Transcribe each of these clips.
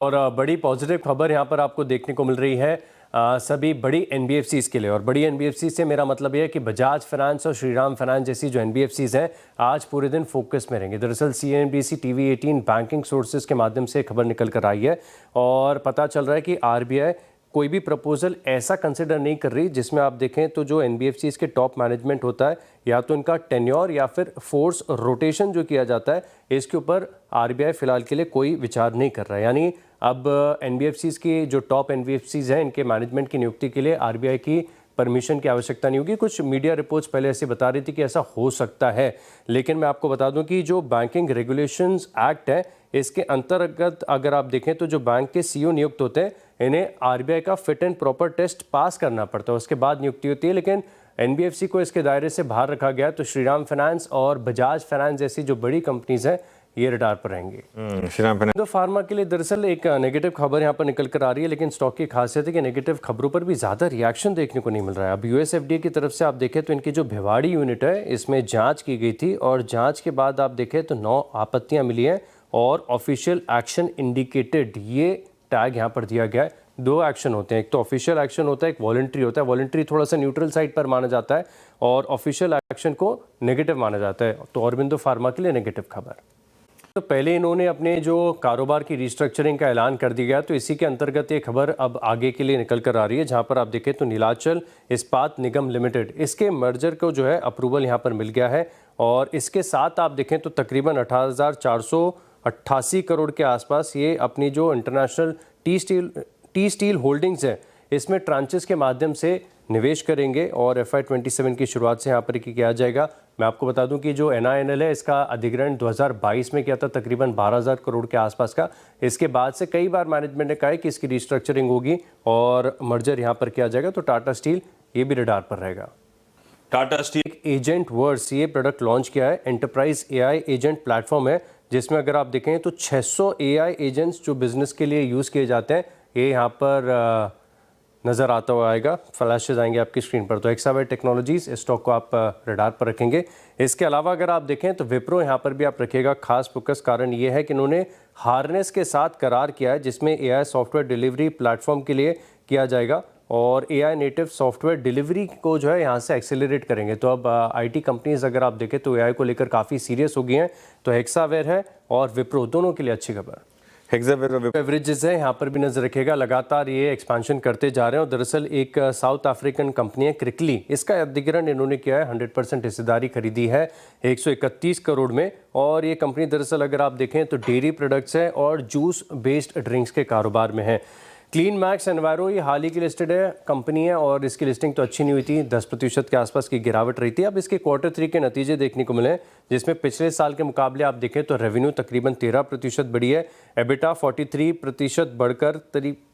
और बड़ी पॉजिटिव खबर यहाँ पर आपको देखने को मिल रही है सभी बड़ी एनबीएफसीज के लिए। और बड़ी एनबीएफसी से मेरा मतलब ये है कि बजाज फाइनेंस और श्रीराम फाइनेंस जैसी जो एनबीएफसीज हैं आज पूरे दिन फोकस में रहेंगे। दरअसल सीएनबीसी टीवी 18 बैंकिंग सोर्सेज के माध्यम से खबर निकल कर आई है और पता चल रहा है कि आरबीआई कोई भी प्रपोजल ऐसा कंसिडर नहीं कर रही जिसमें आप देखें तो जो एनबीएफसीज के टॉप मैनेजमेंट होता है या तो इनका टेन्योर या फिर फोर्स रोटेशन जो किया जाता है, इसके ऊपर आरबीआई फिलहाल के लिए कोई विचार नहीं कर रहा है। यानी अब एनबीएफसीज की जो टॉप एनबीएफसीज हैं इनके मैनेजमेंट की नियुक्ति के लिए आरबीआई की परमिशन की आवश्यकता नहीं होगी। कुछ मीडिया रिपोर्ट्स पहले ऐसे बता रही थी कि ऐसा हो सकता है, लेकिन मैं आपको बता दूं कि जो बैंकिंग रेगुलेशंस एक्ट है इसके अंतर्गत अगर आप देखें तो जो बैंक के सीईओ नियुक्त होते हैं इन्हें आरबीआई का fit and proper test pass करना पड़ता है, उसके बाद नियुक्ति होती है। लेकिन एनबीएफसी को इसके दायरे से बाहर रखा गया, तो श्रीराम फाइनेंस और बजाज फाइनेंस जैसी जो बड़ी कंपनीज हैं ये रडार पर रहेंगी। श्रीराम फाइनेंस तो फार्मा के लिए दरअसल एक नेगेटिव खबर यहाँ पर निकल कर आ रही है, लेकिन स्टॉक की खासियत है कि नेगेटिव खबरों पर भी ज़्यादा रिएक्शन देखने को नहीं मिल रहा है। अब यूएसएफडीए की तरफ से आप देखें तो इनकी जो भिवाड़ी यूनिट है इसमें जांच की गई थी और जांच के बाद आप देखें तो 9 आपत्तियाँ मिली हैं और ऑफिशियल एक्शन इंडिकेटेड ये टैग यहाँ पर दिया गया है। 2 एक्शन होते हैं, एक तो ऑफिशियल एक्शन होता है, एक वॉलंटरी होता है। वॉलंटरी थोड़ा सा न्यूट्रल साइड पर माना जाता है और ऑफिशियल एक्शन को नेगेटिव माना जाता है। तो ऑरोबिंदो फार्मा के लिए नेगेटिव खबर। तो पहले इन्होंने अपने जो कारोबार की रिस्ट्रक्चरिंग का ऐलान कर दिया गया, तो इसी के अंतर्गत ये खबर अब आगे के लिए निकल कर आ रही है, जहां पर आप देखें तो नीलाचल इस्पात निगम लिमिटेड इसके मर्जर को जो है अप्रूवल यहां पर मिल गया है और इसके साथ आप देखें तो तकरीबन 18,488 करोड़ के आसपास ये अपनी जो इंटरनेशनल टी स्टील होल्डिंग्स है इसमें ट्रांचेस के माध्यम से निवेश करेंगे और FY27 की शुरुआत से यहाँ पर किया जाएगा। मैं आपको बता दूं कि जो NINL है इसका अधिग्रहण 2022 में किया था तकरीबन 12,000 करोड़ के आसपास का। इसके बाद से कई बार मैनेजमेंट ने कहा है कि इसकी रिस्ट्रक्चरिंग होगी और मर्जर यहाँ पर किया जाएगा, तो टाटा स्टील ये भी रडार पर रहेगा। टाटा स्टील एजेंट वर्स ये प्रोडक्ट लॉन्च किया है, एंटरप्राइज AI एजेंट प्लेटफॉर्म है जिसमें अगर आप देखें तो 600 AI एजेंट्स जो बिजनेस के लिए यूज़ किए जाते हैं ये यहाँ पर नज़र आता हुआ आएगा, फ्लैशेज आएंगे आपकी स्क्रीन पर। तो एक्सावेट टेक्नोलॉजीज इस स्टॉक को आप रडार पर रखेंगे। इसके अलावा अगर आप देखें तो विप्रो यहाँ पर भी आप रखिएगा खास फोकस। कारण ये है कि इन्होंने हार्नेस के साथ करार किया है जिसमें AI सॉफ्टवेयर डिलीवरी प्लेटफॉर्म के लिए किया जाएगा और AI नेटिव सॉफ्टवेयर डिलीवरी को जो है यहाँ से एक्सेलरेट करेंगे। तो अब IT कंपनीज अगर आप देखें तो AI को लेकर काफ़ी सीरियस हो गई हैं। तो हेक्सावेयर है और विप्रो दोनों के लिए अच्छी खबर। बेवरेजेस है यहाँ पर भी नजर रखेगा, लगातार ये एक्सपांशन करते जा रहे हैं और दरअसल एक साउथ अफ्रीकन कंपनी है क्रिकली, इसका अधिग्रहण इन्होंने किया है, 100% हिस्सेदारी खरीदी है 131 करोड़ में। और ये कंपनी दरअसल अगर आप देखें तो डेयरी प्रोडक्ट्स है और जूस बेस्ड ड्रिंक्स के कारोबार में है। क्लीन मैक्स एनवायरो ये हाल ही की लिस्टेड है कंपनी है और इसकी लिस्टिंग तो अच्छी नहीं हुई थी, 10% के आसपास की गिरावट रही थी। अब इसके Q3 के नतीजे देखने को मिले जिसमें पिछले साल के मुकाबले आप देखें तो रेवेन्यू तकरीबन 13% बढ़ी है, एबिटा 43% बढ़कर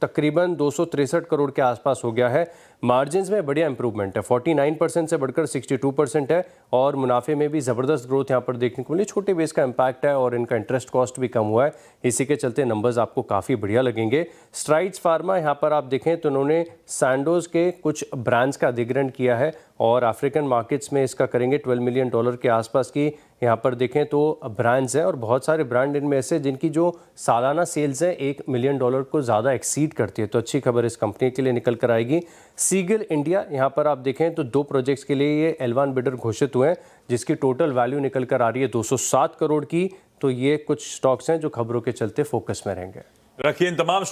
तकरीबन 263 करोड़ के आसपास हो गया है। मार्जिन्स में बढ़िया इंप्रूवमेंट है, 49% से बढ़कर 62% है और मुनाफे में भी ज़बरदस्त ग्रोथ यहाँ पर देखने को मिली। छोटे बेस का इम्पैक्ट है और इनका इंटरेस्ट कॉस्ट भी कम हुआ है, इसी के चलते नंबर्स आपको काफ़ी बढ़िया लगेंगे। स्ट्राइड्स फार्मा यहाँ पर आप देखें तो उन्होंने सैंडोज के कुछ ब्रांड्स का अधिग्रहण किया है और अफ्रीकन मार्केट्स में इसका करेंगे $12 मिलियन के आसपास की यहाँ पर देखें तो ब्रांड्स हैं और बहुत सारे ब्रांड इनमें से जिनकी जो सालाना सेल्स है $1 मिलियन को ज़्यादा एक्सीड करती है। तो अच्छी खबर इस कंपनी के लिए निकल कर आएगी। सीगल इंडिया यहाँ पर आप देखें तो 2 प्रोजेक्ट्स के लिए ये L1 बिडर घोषित हुए हैं जिसकी टोटल वैल्यू निकल कर आ रही है 207 करोड़ की। तो ये कुछ स्टॉक्स हैं जो खबरों के चलते फोकस में रहेंगे। रखिए इन तमाम